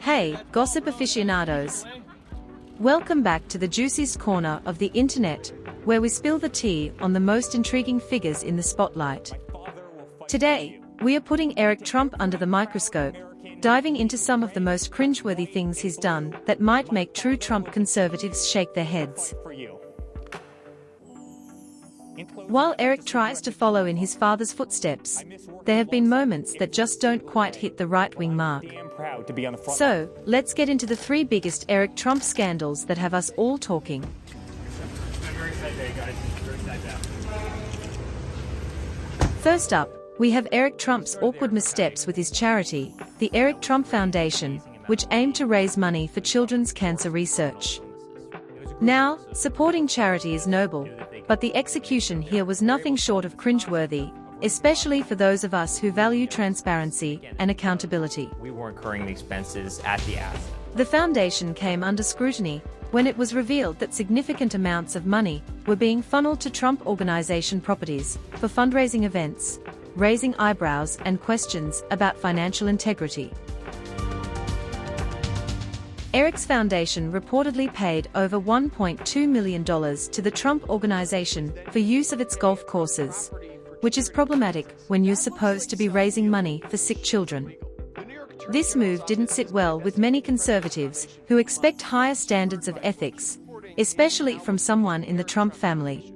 Hey, gossip aficionados! Welcome back to the juiciest corner of the internet, where we spill the tea on the most intriguing figures in the spotlight. Today, we are putting Eric Trump under the microscope, diving into some of the most cringeworthy things he's done that might make true Trump conservatives shake their heads. While Eric tries to follow in his father's footsteps, there have been moments that just don't quite hit the right-wing mark. So, let's get into the three biggest Eric Trump scandals that have us all talking. First up, we have Eric Trump's awkward missteps with his charity, the Eric Trump Foundation, which aimed to raise money for children's cancer research. Now, supporting charity is noble, but the execution here was nothing short of cringeworthy, especially for those of us who value transparency and accountability. We were incurring the expenses at the asset. The foundation came under scrutiny when it was revealed that significant amounts of money were being funneled to Trump Organization properties for fundraising events, raising eyebrows and questions about financial integrity. Eric's foundation reportedly paid over $1.2 million to the Trump Organization for use of its golf courses, which is problematic when you're supposed to be raising money for sick children. This move didn't sit well with many conservatives who expect higher standards of ethics, especially from someone in the Trump family.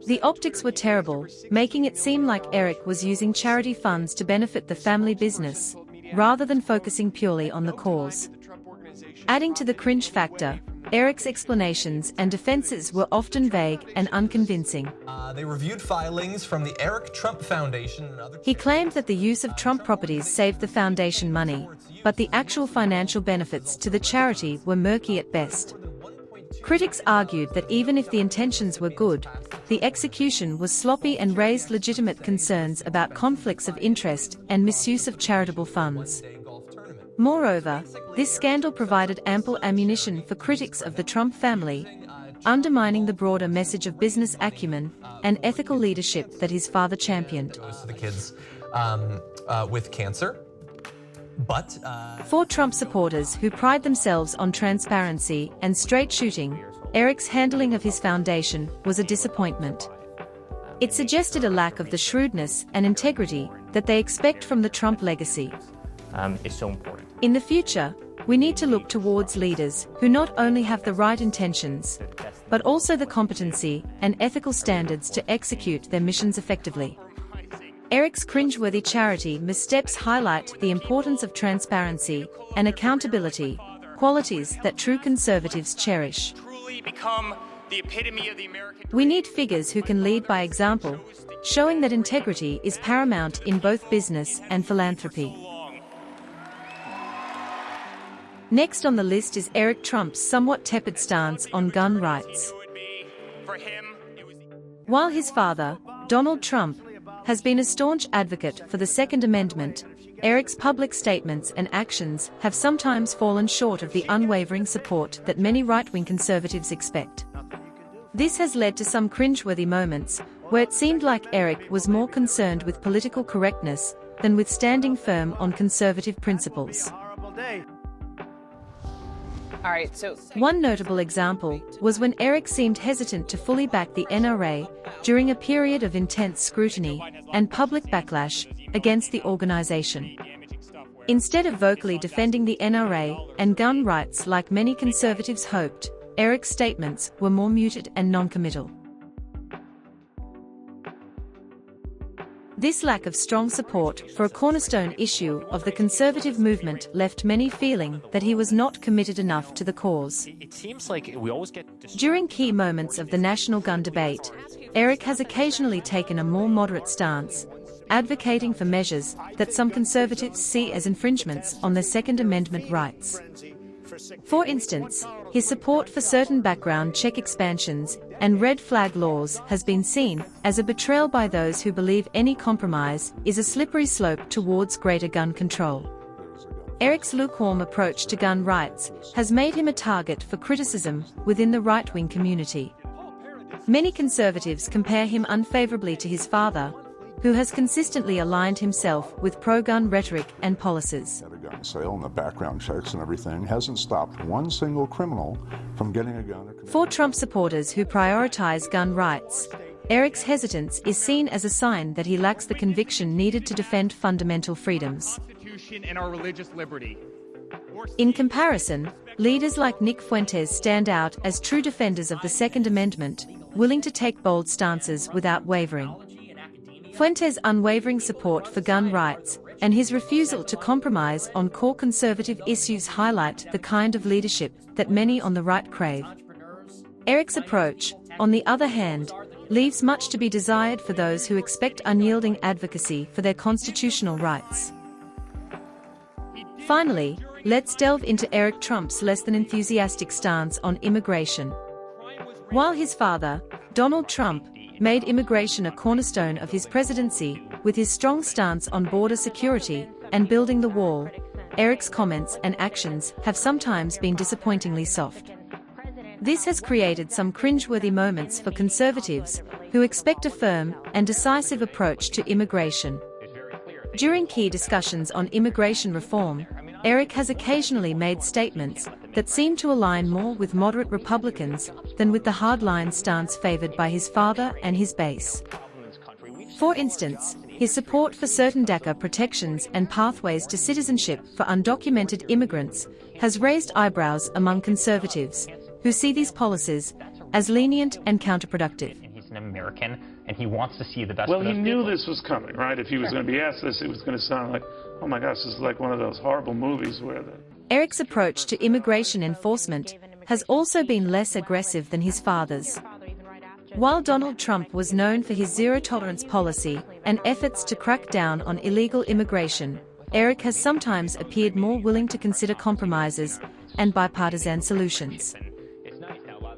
The optics were terrible, making it seem like Eric was using charity funds to benefit the family business, rather than focusing purely on the cause. Adding to the cringe factor, Eric's explanations and defenses were often vague and unconvincing. They reviewed filings from the Eric Trump Foundation and other... He claimed that the use of Trump properties saved the foundation money, but the actual financial benefits to the charity were murky at best. Critics argued that even if the intentions were good, the execution was sloppy and raised legitimate concerns about conflicts of interest and misuse of charitable funds. Moreover, this scandal provided ample ammunition for critics of the Trump family, undermining the broader message of business acumen and ethical leadership that his father championed. The kids with cancer. But for Trump supporters who pride themselves on transparency and straight shooting, Eric's handling of his foundation was a disappointment. It suggested a lack of the shrewdness and integrity that they expect from the Trump legacy. Is so important. In the future, we need to look towards leaders who not only have the right intentions, but also the competency and ethical standards to execute their missions effectively. Eric's cringeworthy charity missteps highlight the importance of transparency and accountability, qualities that true conservatives cherish. We need figures who can lead by example, showing that integrity is paramount in both business and philanthropy. Next on the list is Eric Trump's somewhat tepid stance on gun rights. While his father, Donald Trump, has been a staunch advocate for the Second Amendment, Eric's public statements and actions have sometimes fallen short of the unwavering support that many right-wing conservatives expect. This has led to some cringeworthy moments, where it seemed like Eric was more concerned with political correctness than with standing firm on conservative principles. One notable example was when Eric seemed hesitant to fully back the NRA during a period of intense scrutiny and public backlash against the organization. Instead of vocally defending the NRA and gun rights like many conservatives hoped, Eric's statements were more muted and non-committal. This lack of strong support for a cornerstone issue of the conservative movement left many feeling that he was not committed enough to the cause. It seems like we always get During key moments of the national gun debate, Eric has occasionally taken a more moderate stance, advocating for measures that some conservatives see as infringements on their Second Amendment rights. For instance, his support for certain background check expansions and red flag laws has been seen as a betrayal by those who believe any compromise is a slippery slope towards greater gun control. Eric's lukewarm approach to gun rights has made him a target for criticism within the right-wing community. Many conservatives compare him unfavorably to his father, who has consistently aligned himself with pro-gun rhetoric and policies. Had a gun sale and the background checks and everything hasn't stopped one single criminal from getting a gun. For Trump supporters who prioritize gun rights, Heir's hesitance is seen as a sign that he lacks the conviction needed to defend fundamental freedoms. And our religious liberty. In comparison, leaders like Nick Fuentes stand out as true defenders of the Second Amendment, willing to take bold stances without wavering. Fuentes' unwavering support for gun rights and his refusal to compromise on core conservative issues highlight the kind of leadership that many on the right crave. Heir's approach, on the other hand, leaves much to be desired for those who expect unyielding advocacy for their constitutional rights. Finally, let's delve into Eric Trump's less than enthusiastic stance on immigration. While his father, Donald Trump, made immigration a cornerstone of his presidency, with his strong stance on border security and building the wall, Eric's comments and actions have sometimes been disappointingly soft. This has created some cringeworthy moments for conservatives who expect a firm and decisive approach to immigration. During key discussions on immigration reform, Eric has occasionally made statements that seem to align more with moderate Republicans than with the hardline stance favored by his father and his base. For instance, his support for certain DACA protections and pathways to citizenship for undocumented immigrants has raised eyebrows among conservatives, who see these policies as lenient and counterproductive. He's an American, and he wants to see the best. Well, for he those knew people. this was coming, right? If he was going to be asked this, it was going to sound like, oh my gosh, this is like one of those horrible movies where the... Eric's approach to immigration enforcement has also been less aggressive than his father's. While Donald Trump was known for his zero-tolerance policy and efforts to crack down on illegal immigration, Eric has sometimes appeared more willing to consider compromises and bipartisan solutions.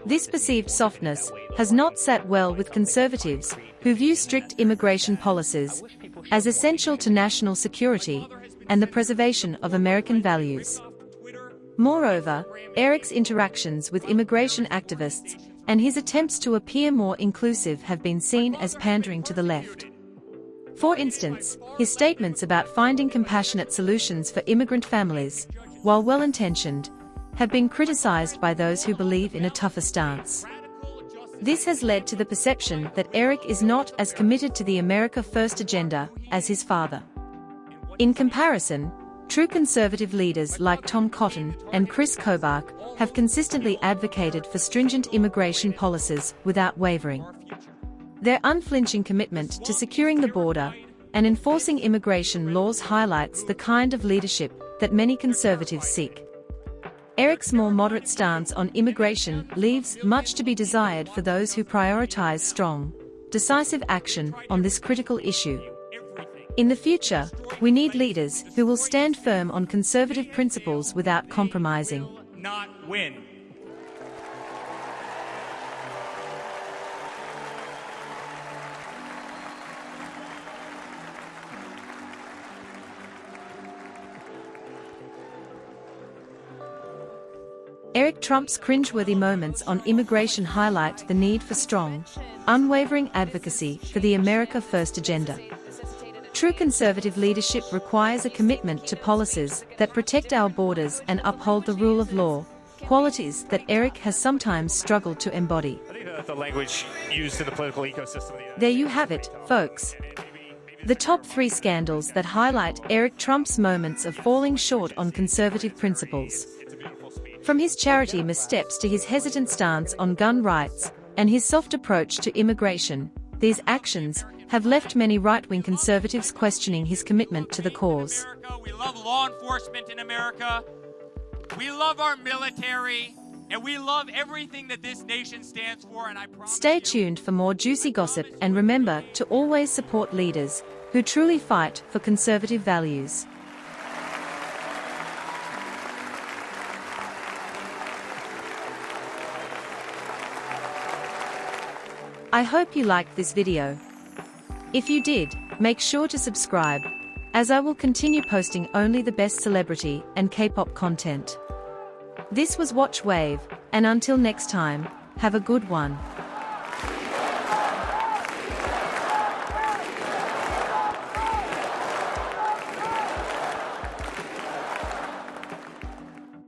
This perceived softness has not sat well with conservatives who view strict immigration policies as essential to national security and the preservation of American values. Moreover, Eric's interactions with immigration activists and his attempts to appear more inclusive have been seen as pandering to the left. For instance, his statements about finding compassionate solutions for immigrant families, while well-intentioned, have been criticized by those who believe in a tougher stance. This has led to the perception that Eric is not as committed to the America First agenda as his father. In comparison, true conservative leaders like Tom Cotton and Chris Kobach have consistently advocated for stringent immigration policies without wavering. Their unflinching commitment to securing the border and enforcing immigration laws highlights the kind of leadership that many conservatives seek. Eric's more moderate stance on immigration leaves much to be desired for those who prioritize strong, decisive action on this critical issue. In the future, we need leaders who will stand firm on conservative principles without compromising. Not win. Eric Trump's cringeworthy moments on immigration highlight the need for strong, unwavering advocacy for the America First agenda. True conservative leadership requires a commitment to policies that protect our borders and uphold the rule of law, qualities that Eric has sometimes struggled to embody. I think the language used in the political ecosystem. There you have it, folks. The top 3 scandals that highlight Eric Trump's moments of falling short on conservative principles. From his charity missteps to his hesitant stance on gun rights and his soft approach to immigration, these actions have left many right-wing conservatives questioning his commitment to the cause. We love law enforcement in America. We love our military. And we love everything that this nation stands for. And I promise Stay tuned for more juicy gossip and remember to always support leaders who truly fight for conservative values. I hope you liked this video. If you did, make sure to subscribe, as I will continue posting only the best celebrity and K-pop content. This was Watch Wave, and until next time, have a good one.